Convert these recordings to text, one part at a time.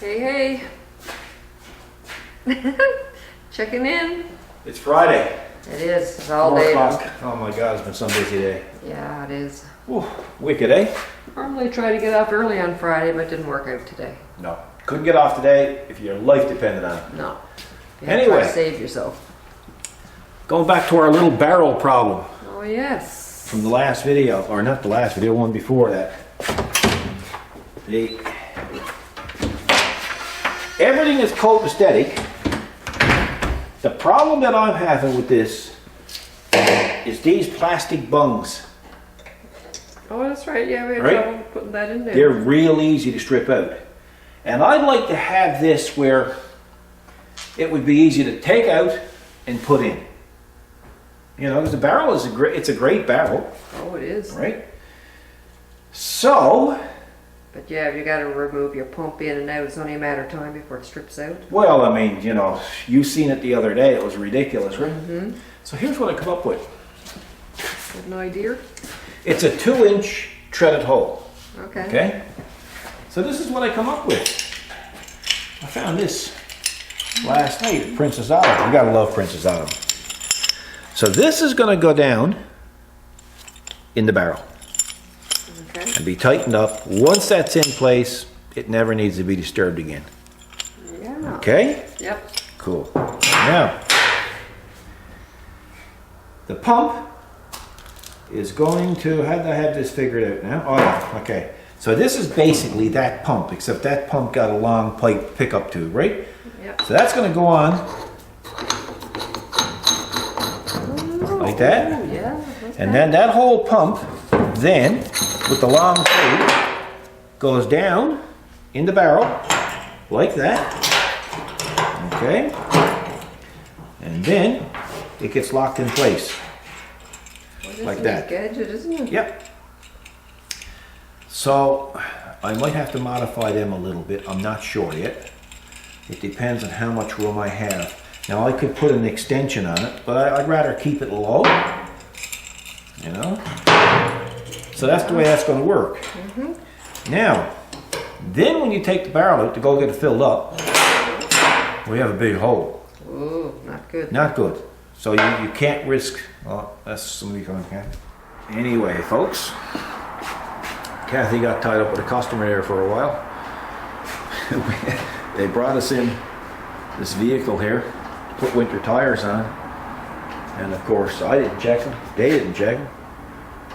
Hey, hey. Checking in. It's Friday. It is. It's all 4 day. o'clock. Oh my God, it's been some busy day. Yeah, it is. Ooh, wicked, eh? Normally try to get up early on Friday, but it didn't work out today. No. Couldn't get off today if your life depended on it. No. You have to Anyway. try to save yourself. Going back to our little barrel problem Oh, yes. from the last video, or not the last video, one before that. Everything is copacetic. The problem that I'm having with this is these plastic bungs. Oh, that's right. Yeah, we had Right? trouble putting that in there. They're real easy to strip out. And I'd like to have this where it would be easy to take out and put in. You know, because the barrel is it's a great barrel, Oh, it is. right? So, But yeah, you got to remove your pump in and out. It's only a matter of time before it strips out. well, I mean, you know, you seen it the other day. It was ridiculous, right? Mm-hmm. So here's what I come up with. Got an idea? It's a 2-inch treaded hole. Okay. Okay? So this is what I come up with. I found this last night at Princess Auto. You gotta love Princess Auto. So this is gonna go down in the barrel Okay. and be tightened up. Once that's in place, it never needs to be disturbed again. Yeah. Okay? Yep. Cool. Now, the pump is going to, how did I have this figured out now? Oh yeah, okay. So this is basically that pump, except that pump got a long pipe pickup tube, right? Yep. So that's going to go on like that. Oh, yeah. And then that whole pump, then, with the long tube, goes down in the barrel, like that. Okay? And then, it gets locked in place. Like that. Gadget, isn't it? Yep. So, I might have to modify them a little bit. I'm not sure yet. It depends on how much room I have. Now, I could put an extension on it, but I'd rather keep it low. You know? So that's the way that's going to work. Mm-hmm. Now, then when you take the barrel out to go get it filled up, we have a big hole. Ooh, not good. Not good. So you can't risk, well, that's somebody coming, Kathy. Anyway, folks, Kathy got tied up with a customer there for a while. They brought us in this vehicle here to put winter tires on. And of course, I didn't check them, they didn't check them.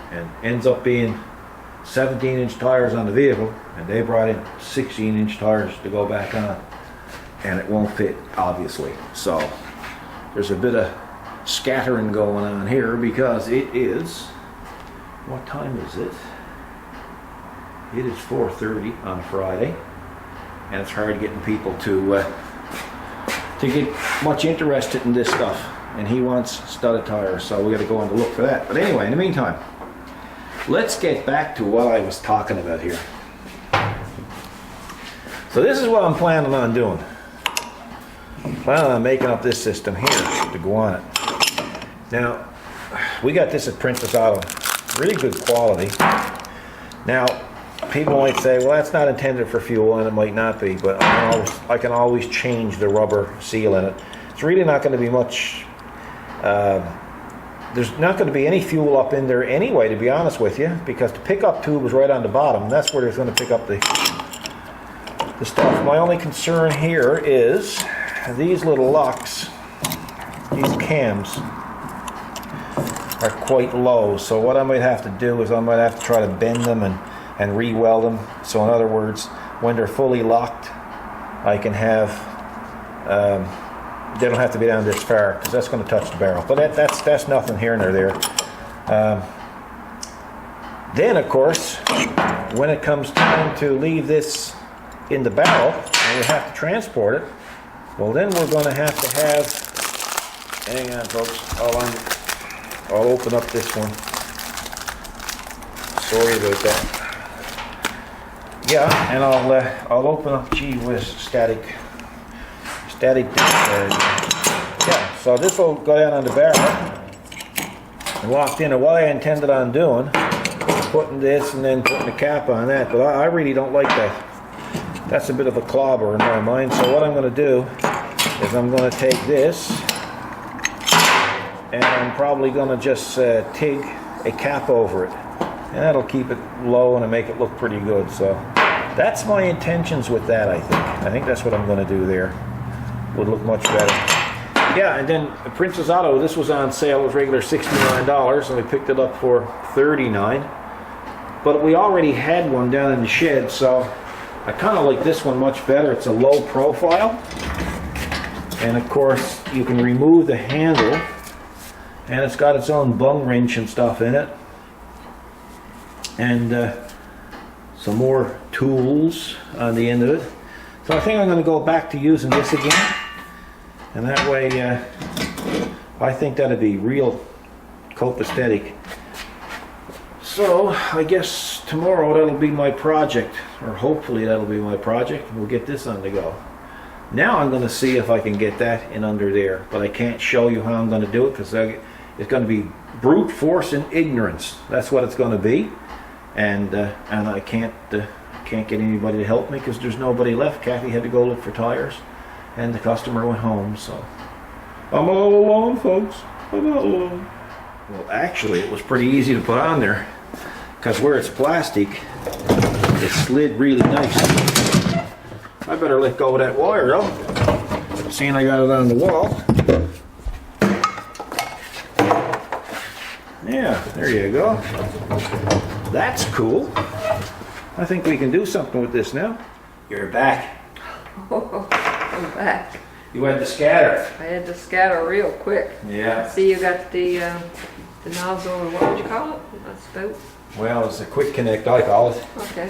And ends up being 17-inch tires on the vehicle, and they brought in 16-inch tires to go back on. And it won't fit, obviously. So there's a bit of scattering going on here because it is, what time is it? It is 4:30 on Friday, and it's hard getting people to get much interested in this stuff. And he wants studded tires, so we got to go on to look for that. But anyway, in the meantime, let's get back to what I was talking about here. So this is what I'm planning on doing. I'm planning on making up this system here to go on it. Now, we got this at Princess Auto, really good quality. Now, people might say, well, that's not intended for fuel, and it might not be, but I can always change the rubber seal in it. It's really not going to be much, there's not going to be any fuel up in there anyway, to be honest with you, because the pickup tube is right on the bottom, and that's where it's going to pick up the stuff. My only concern here is these little locks, these cams, are quite low, so what I might have to do is I might have to try to bend them and re-weld them. So in other words, when they're fully locked, I can have, they don't have to be down this far, because that's going to touch the barrel. But that's nothing here nor there. Then of course, when it comes time to leave this in the barrel, and we have to transport it, well then we're going to have, hang on folks, I'll open up this one. Sorry about that. Yeah, and I'll open up, gee whiz, static yeah, so this will go down on the barrel and locked in. And what I intended on doing, putting this and then putting the cap on that, but I really don't like that. That's a bit of a clobber in my mind. So what I'm going to do is I'm going to take this and I'm probably going to just TIG a cap over it. And that'll keep it low and make it look pretty good. So that's my intentions with that, I think. I think that's what I'm going to do there. Would look much better. Yeah, and then Princess Auto, this was on sale. It was regular $69 and we picked it up for $39. But we already had one down in the shed, so I kind of like this one much better. It's a low profile. And of course, you can remove the handle. And it's got its own bung wrench and stuff in it. And some more tools on the end of it. So I think I'm going to go back to using this again. And that way, I think that'd be real copacetic. So I guess tomorrow that'll be my project, or hopefully that'll be my project. We'll get this on the go. Now I'm going to see if I can get that in under there, but I can't show you how I'm going to do it because it's going to be brute force and ignorance. That's what it's going to be, and I can't get anybody to help me because there's nobody left. Kathy had to go look for tires, and the customer went home. So I'm all alone, folks. I'm all alone. Well, actually, it was pretty easy to put on there. Because where it's plastic, it slid really nice. I better let go of that wire though. Seeing I got it on the wall. Yeah, there you go. That's cool. I think we can do something with this now. You're back. Oh, I'm back. You had to scatter. I had to scatter real quick. Yeah. See, you got the nozzle, or what would you call it? A spout? Well, it's a quick connect, I call it. Okay.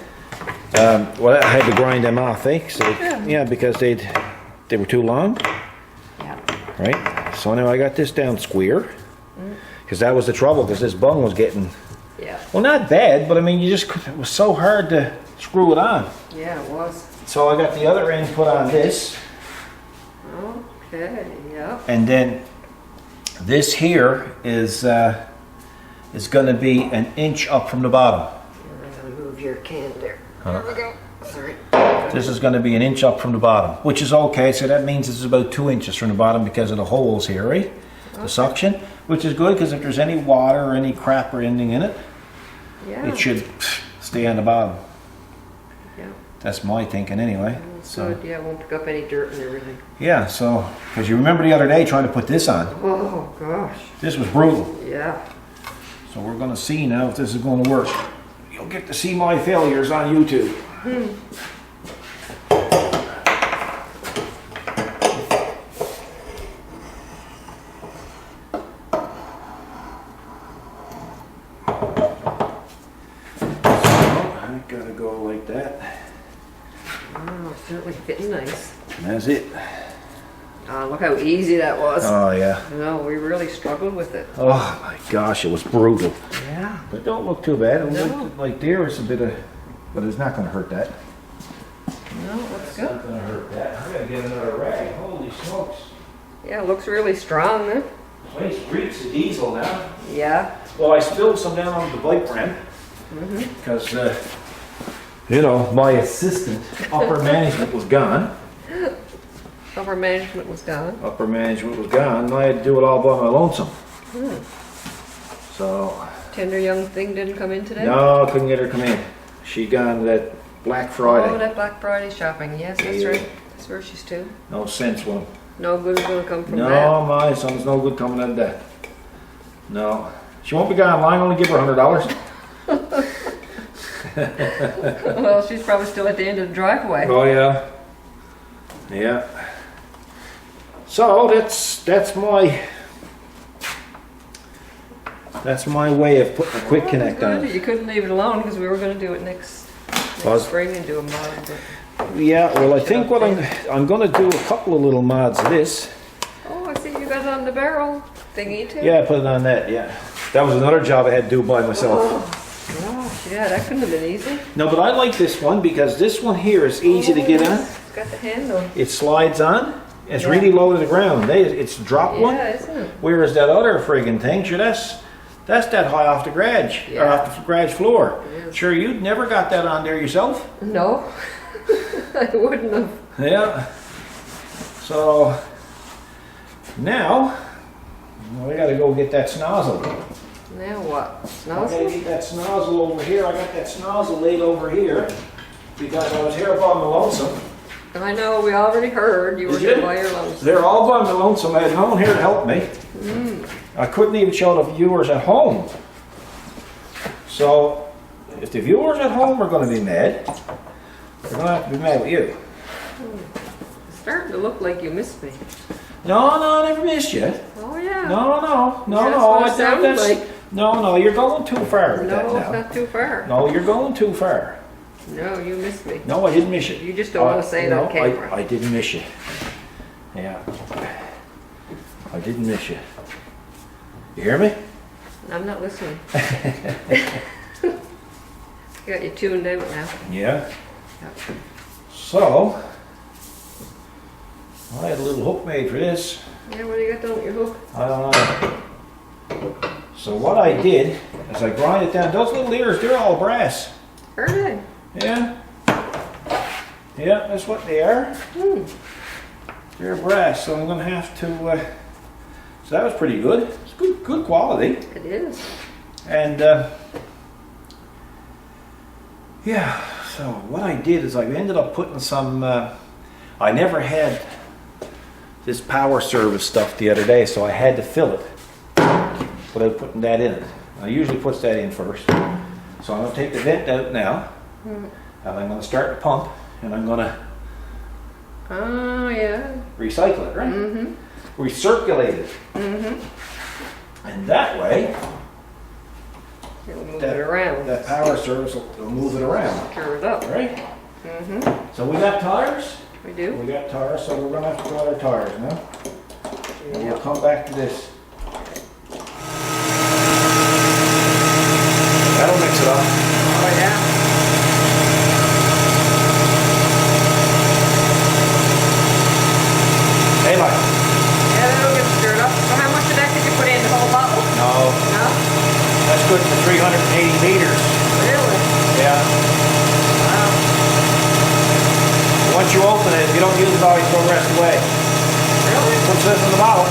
Well, I had to grind them off, eh? So, yeah, because they were too long. Yeah. Right? So now I got this down square. Because that was the trouble, because this bung was getting, Yeah. well, not bad, but I mean, it was so hard to screw it on. Yeah, it was. So I got the other end put on this. Okay, yeah. And then this here is going to be an inch up from the bottom. I'm gonna move your can there. Huh? There we go. Sorry. This is going to be an inch up from the bottom, which is okay. So that means this is about 2 inches from the bottom because of the holes here, right? Okay. The suction, which is good because if there's any water or any crap or anything in it, Yeah. it should stay on the bottom. Yeah. That's my thinking anyway. So good. Yeah, won't pick up any dirt and everything. Yeah, so, because you remember the other day trying to put this on. Oh gosh. This was brutal. Yeah. So we're going to see now if this is going to work. You'll get to see my failures on YouTube. I gotta go like that. Oh, certainly fitting nice. And that's it. Look how easy that was. Oh yeah. No, we really struggled with it. Oh my gosh, it was brutal. Yeah. But don't look too bad. It No. looked like there is a bit of, but it's not going to hurt that. No, looks It's good. not going to hurt that. I got to get another rag. Holy smokes. Yeah, it looks really strong then. Place reeks of diesel now. Yeah. Well, I spilled some down on the bike ramp because, you know, my assistant, upper management was gone. Upper management was gone. Upper management was gone, and I had to do it all by my lonesome. So, Tender young thing didn't come in today? no, I couldn't get her to come in. She gone that Black Friday. Oh, that Black Friday shopping. Yes, that's Yeah. right. That's where she's too. No sense with 'em. No good is going to come from No, my son's no good coming out of that. No. She won't be gone long, only give her $100. that. Well, she's probably still at the end of the driveway. Oh yeah. Yeah. So that's my way of putting a quick Oh, connect good. on it. You couldn't leave it alone because we were going to do it next Was- spring and do a model. But... Yeah, well I think what I'm gonna do a couple of little mods of this. Oh, I see you got it on the barrel thingy too. Yeah, I put it on that, yeah. That was another job I had to do by myself. Oh, gosh, yeah, that couldn't have been easy. No, but I like this one because this one here is easy to get on. It's got the handle. It slides on. It's Yeah. really low to the ground. It's drop one. Yeah, isn't it? Whereas that other friggin' thing, sure, that's that high off the garage, or Yeah. off the garage floor. It is. Sure, you'd never got that on there yourself. No. I wouldn't have. Yeah. So now we got to go get that snozzle. Now what? I gotta Snozzle? get that snozzle over here. I got that snozzle laid over here because I was here by my lonesome. I know, we already heard you were Did you? here by your lonesome. They're all by my lonesome. I had no one here to help me. I couldn't even show the viewers at home. So if the viewers at home are going to be mad, they're going to have to be mad with you. It's starting to look like you missed me. No, I never missed you. Oh, yeah. No. That's what it sounds like. No, you're going too far with that No, it's now. not too far. No, you're going too far. No, you missed me. No, I didn't miss you. You just don't want to say it on camera. I didn't miss you. Yeah. I didn't miss you. You hear me? I'm not listening. Got you tuned out now. Yeah. Yep. So, I had a little hook made for this. Yeah, what do you got done with your hook? So what I did is I grind it down. Those little ears, they're all brass. Are they? Yeah. Yeah, that's what they are. They're brass, so I'm going to have to... so that was pretty good. It's good quality. It is. And yeah, so what I did is I ended up putting some... I never had this power service stuff the other day, so I had to fill it without putting that in it. I usually puts that in first. So I'm going to take the vent out now, and I'm going to start the pump, and I'm going to Oh, yeah. recycle it, right? Mm-hmm. Recirculate it. Mm-hmm. And that way, It'll move it around. that power service will move it around, Stir it up. right? Mm-hmm. So we got tires. We do. We got tires, so we're gonna have to go out our tires now. And we'll come back to this. That'll mix it up. Oh, yeah. Hey, Mike. Yeah, that'll get stirred up. So how much of that did you put in? The whole bottle? No, No? that's good for 380 liters. Really? Yeah. Wow. Once you open it, if you don't use it all, you throw the rest away. Really? What's this in the bottle?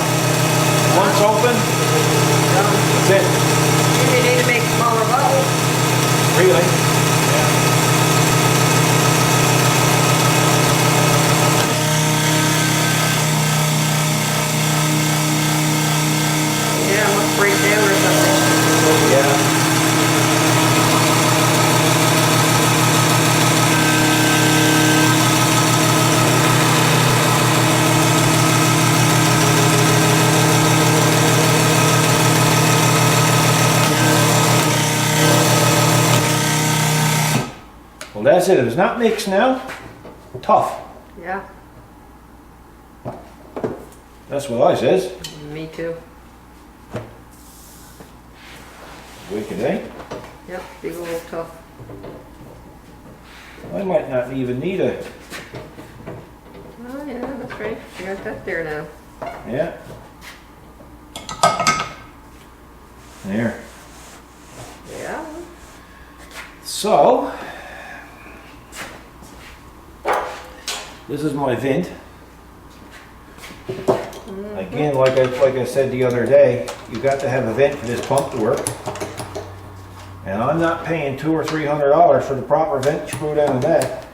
Once open, that's it. You need to make smaller bottles. Really? Yeah, it must break down or something. Yeah. Well, that's it. If it's not mixed now, tough. Yeah, That's what I says. me too. Wicked, eh? Yep, big old tough. I might not even need a... Oh, yeah, that's right. You got that there now. Yeah. There. Yeah. So, this is my vent. Again, like I said the other day, you got to have a vent for this pump to work. And I'm not paying $200 or $300 for the proper vent to screw down in that.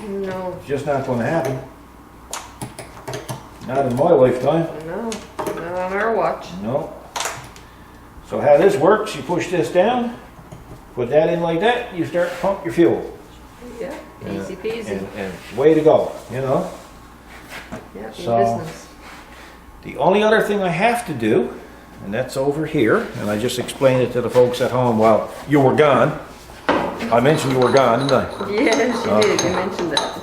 No, It's just not going to happen. Not in my lifetime. no, not on our watch. No. So how this works, you push this down, put that in like that, you start to pump your fuel. Yeah, easy peasy. And way to go, you know. Yeah, in so- business. The only other thing I have to do, and that's over here, and I just explained it to the folks at home while you were gone. I mentioned you were gone, didn't I? Yes, you did. You mentioned that.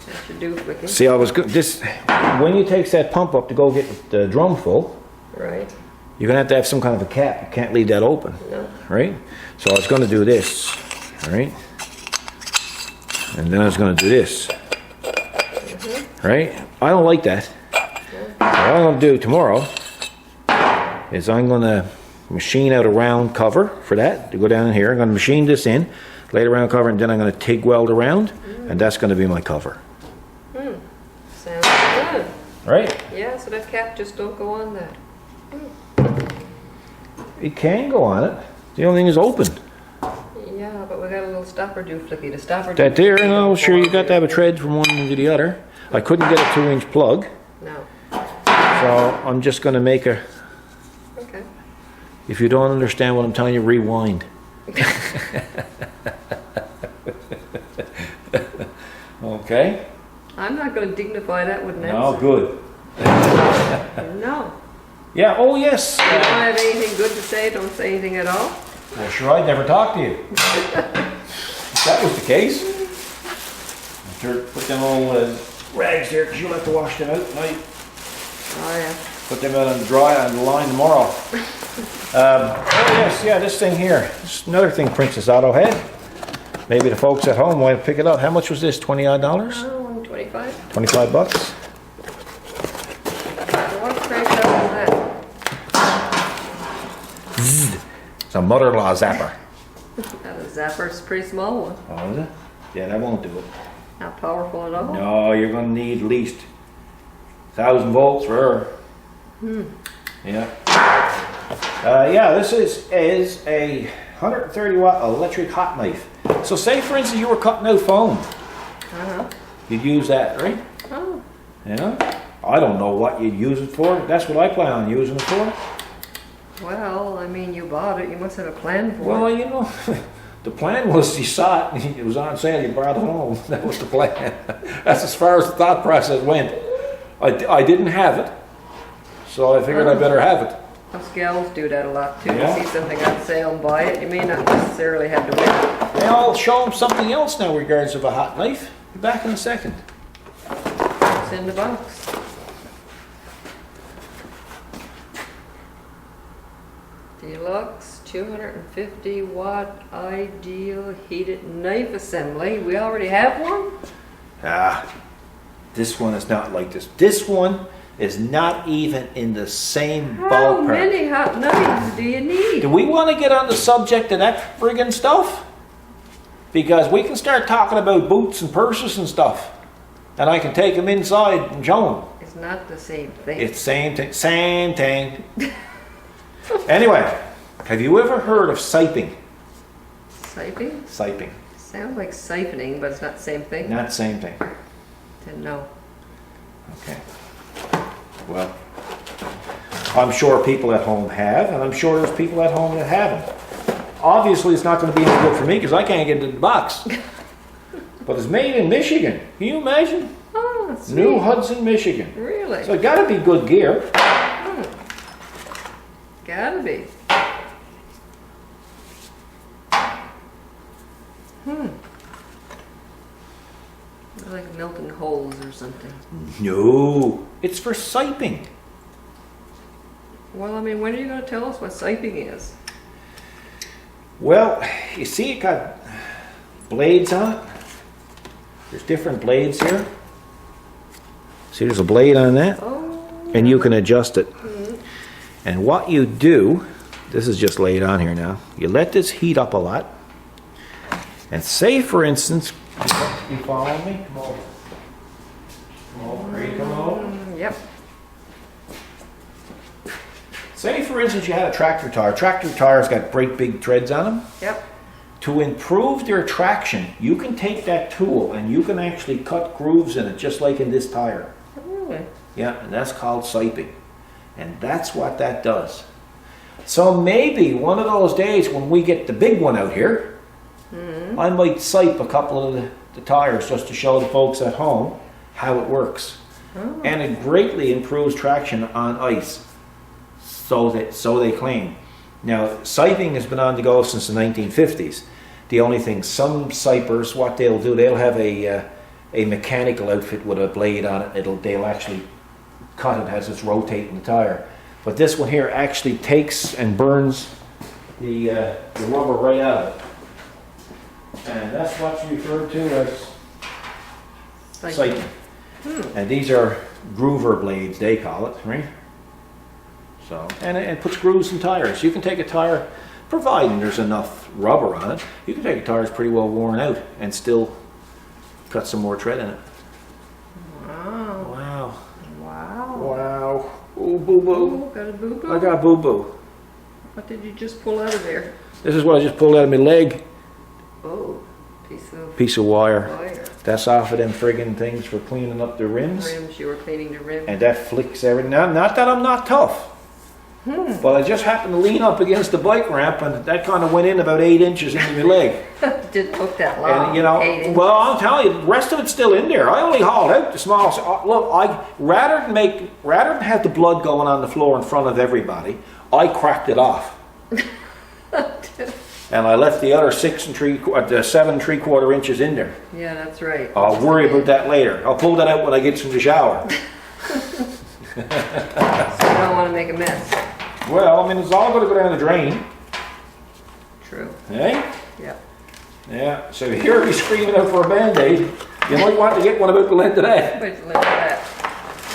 That should do it, Vicky. See, I was good. This, when you take that pump up to go get the drum full, Right. you're gonna have to have some kind of a cap. You can't leave that open, No. right? So I was gonna do this, all right? And then I was gonna do this, right? I don't like that. What I'm gonna do tomorrow is I'm gonna machine out a round cover for that to go down in here. I'm gonna machine this in. lay it around cover, and then I'm going to TIG weld around, and that's going to be my cover. Sounds good. Right? Yeah, so that cap just don't go on that. It can go on it. The only thing is open. Yeah, but we got a little stopper doohickey. The stopper That there, doohickey no, don't sure, go you on got to have a tread from one end to the other. I couldn't get a 2-inch plug, No. so I'm just going to make a, Okay. if you don't understand what I'm telling you, rewind. Okay? I'm not going to dignify that with an No, answer. good. No. Yeah, oh yes. You don't have anything good to say, don't say anything at all. Well, sure, I'd never talk to you. If that was the case. Put them all rags there, because you'll have to wash them out tonight. Oh, yeah. Put them out on the dry on the line tomorrow. Oh yes, yeah, this thing here. This is another thing Princess Otto had. Maybe the folks at home want to pick it up. How much was this? $20 odd? Oh, 25. 25 bucks? So what's cranked up on that? It's a mother-in-law zapper. That was Zapper's pretty small one. Oh, is it? Yeah, that won't do it. Not powerful at all. No, you're going to need at least 1,000 volts for her. Yeah. Yeah, this is a 130 watt electric hot knife. So say for instance you were cutting out foam. Uh-huh. You'd use that, right? Oh. Yeah. I don't know what you'd use it for. That's what I plan on using it for. Well, I mean, you bought it. You must have a plan for Well, it. you know, the plan was you saw it, it was on sale, you brought it home. That was the plan. That's as far as the thought process went. I didn't have it, so I figured I better have it. Us gals do that a lot too. Yeah. You see something on sale and buy it. You may not necessarily have to wait. Hey, I'll show them something else now regards of a hot knife. Be back in a second. It's in the box. Deluxe 250 watt ideal heated knife assembly. We already have one? Ah, this one is not like this. This one is not even in the same How ballpark. many hot knives do you need? Do we want to get on the subject of that friggin' stuff? Because we can start talking about boots and purses and stuff. And I can take them inside and show them. It's not the same thing. It's same thing. Same thing. Anyway, have you ever heard of siping? Siping? Siping. Sounds like siphoning, but it's not the same thing. Not same thing. Didn't know. Okay. Well, I'm sure people at home have, and I'm sure there's people at home that haven't. Obviously, it's not going to be any good for me because I can't get into the box. But it's made in Michigan. Can you imagine? Oh, sweet. New Hudson, Michigan. Really? So it got to be good gear. Gotta be. Like melting holes or something. No, it's for siping. Well, I mean, when are you going to tell us what siping is? Well, you see it got blades on it. There's different blades here. See, there's a blade on that, Oh. and you can adjust it. And what you do, this is just laid on here now, you let this heat up a lot. And say, for instance, you following me? Come over. Come over. Are you coming over? Yep. Say, for instance, you had a tractor tire. Tractor tires got great big treads on them. Yep. To improve their traction, you can take that tool and you can actually cut grooves in it, just like in this tire. Really? Yeah, and that's called siping. And that's what that does. So maybe one of those days when we get the big one out here, I might sipe a couple of the tires just to show the folks at home how it works. Oh. And it greatly improves traction on ice, so they claim. Now, siping has been on the go since the 1950s. The only thing, some sipers, what they'll do, they'll have a mechanical outfit with a blade on it. They'll actually cut it as it's rotating the tire. But this one here actually takes and burns the rubber right out of it. And that's what's referred to as siping. And these are groover blades, they call it, right? So, and it puts grooves in tires. You can take a tire providing there's enough rubber on it. You can take a tire that's pretty well worn out and still cut some more tread in it. Wow. Wow. Wow. Wow. Oh, boo-boo. Oh, got a boo-boo? I got boo-boo. What did you just pull out of there? This is what I just pulled out of my leg. Oh, Piece of wire. wire. That's off of them friggin' things for cleaning up the rims. Rims, you were cleaning the rims. And that flicks everything. Now, not that I'm not tough. But I just happened to lean up against the bike ramp and that kind of went in about 8 inches into my leg. Didn't look that long. And you know, 8 inches. well, I'll tell you, the rest of it's still in there. I only hauled out the small. Look, rather than have the blood going on the floor in front of everybody, I cracked it off. And I left the other 7 3/4 inches in there. Yeah, that's right. I'll worry about that later. I'll pull that out when I get from the shower. So you don't want to make a mess. Well, I mean, it's all going to go down the drain. True. Eh? Yep. Yeah, so if you hear me screaming out for a Band-Aid, you might want to get one about the length of that. But look at that.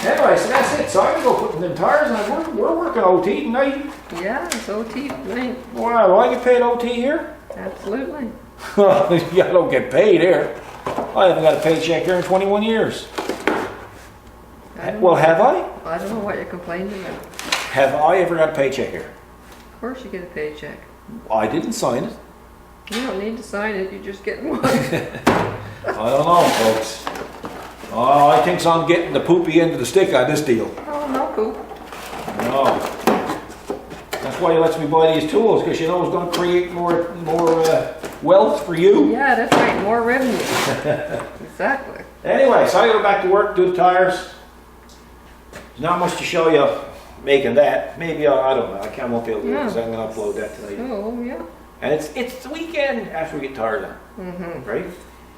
Anyway, so that's it. So I can go putting them tires on. We're working OT tonight. Yeah, it's OT tonight. Wow, do I get paid OT here? Absolutely. Yeah, I don't get paid here. I haven't got a paycheck here in 21 years. Well, have I? I don't know what you're complaining about. Have I ever got a paycheck here? Of course you get a paycheck. I didn't sign it. You don't need to sign it, you just get one. I don't know, folks. Oh, I think I'm getting the poopy end of the stick on this deal. Oh, no poop. No. That's why he lets me buy these tools, because you know it's going to create more wealth for you. Yeah, that's right, more revenue. Exactly. Anyway, so I gotta go back to work, do the tires. There's not much to show you making that. Maybe I don't know. I won't be able to do it because I'm going to upload that tonight. Oh, yeah. And it's the weekend after we get tires on, right?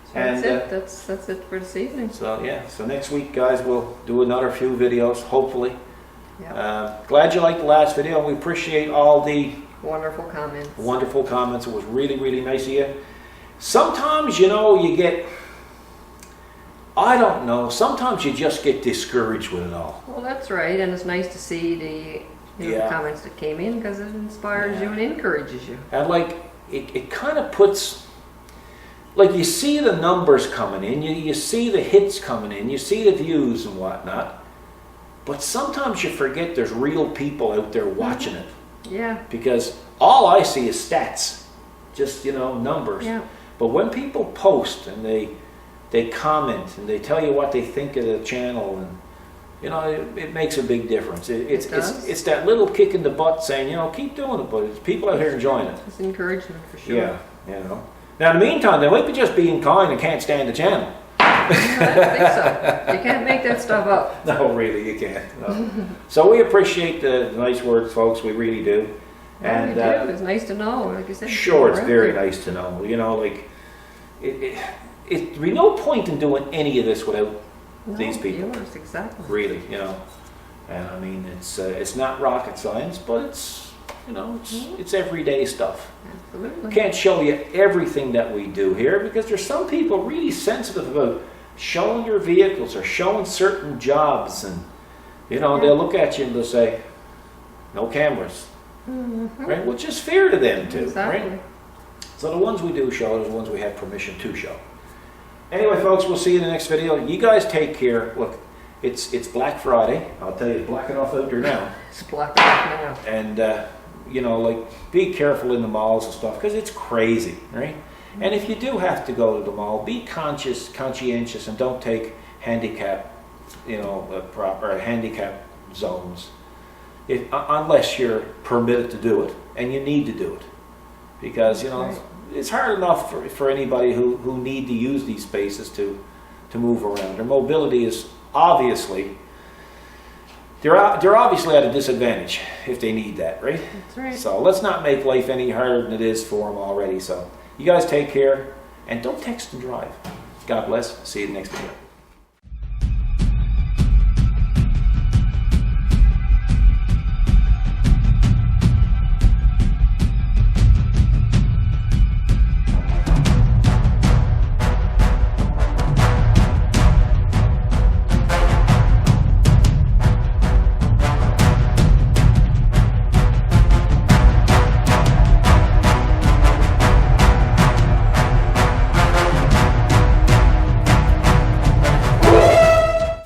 So that's it. That's it for this evening. So yeah, so next week, guys, we'll do another few videos, hopefully. Yep. Glad you liked the last video. We appreciate all the Wonderful comments. wonderful comments. It was really, really nice of you. Sometimes, you know, you get, I don't know, sometimes you just get discouraged with it all. Well, that's right, and it's nice to see the comments that came in because it inspires you and encourages you. And like, it kind of puts, like you see the numbers coming in, you see the hits coming in, you see the views and whatnot, but sometimes you forget there's real people out there watching it. Yeah. Because all I see is stats, just, you know, numbers. Yeah. But when people post and they comment and they tell you what they think of the channel, and you know, it makes a big difference. It's that little kick in the butt saying, you know, keep doing it, but it's people out here enjoying it. It's encouragement for sure. Yeah, you know. Now in the meantime, they might be just being kind and can't stand the channel. I don't think so. You can't make that stuff up. No, really, you can't. No. So we appreciate the nice words, folks. We really do. And we do. It's nice to know, like you said. Sure, it's very nice to know. You know, like there'd be no point in doing any of this without these people. Viewers, exactly. Really, you know. And I mean, it's not rocket science, but it's, you know, it's everyday stuff. Absolutely. Can't show you everything that we do here because there's some people really sensitive about showing your vehicles or showing certain jobs, and you know, they'll look at you and they'll say, "No cameras." Right? Which is fair to them too, Exactly. right? So the ones we do show are the ones we have permission to show. Anyway, folks, we'll see you in the next video. You guys take care. Look, it's Black Friday. I'll tell you, it's black enough out there now. It's black now. And you know, like, be careful in the malls and stuff because it's crazy, right? And if you do have to go to the mall, be conscientious, and don't take handicap, you know, proper handicap zones. Unless you're permitted to do it, and you need to do it, because you know it's hard enough for anybody who need to use these spaces to move around. Their mobility is obviously they're obviously at a disadvantage if they need that, right? That's right. So let's not make life any harder than it is for them already. So you guys take care, and don't text and drive. God bless. See you in the next video.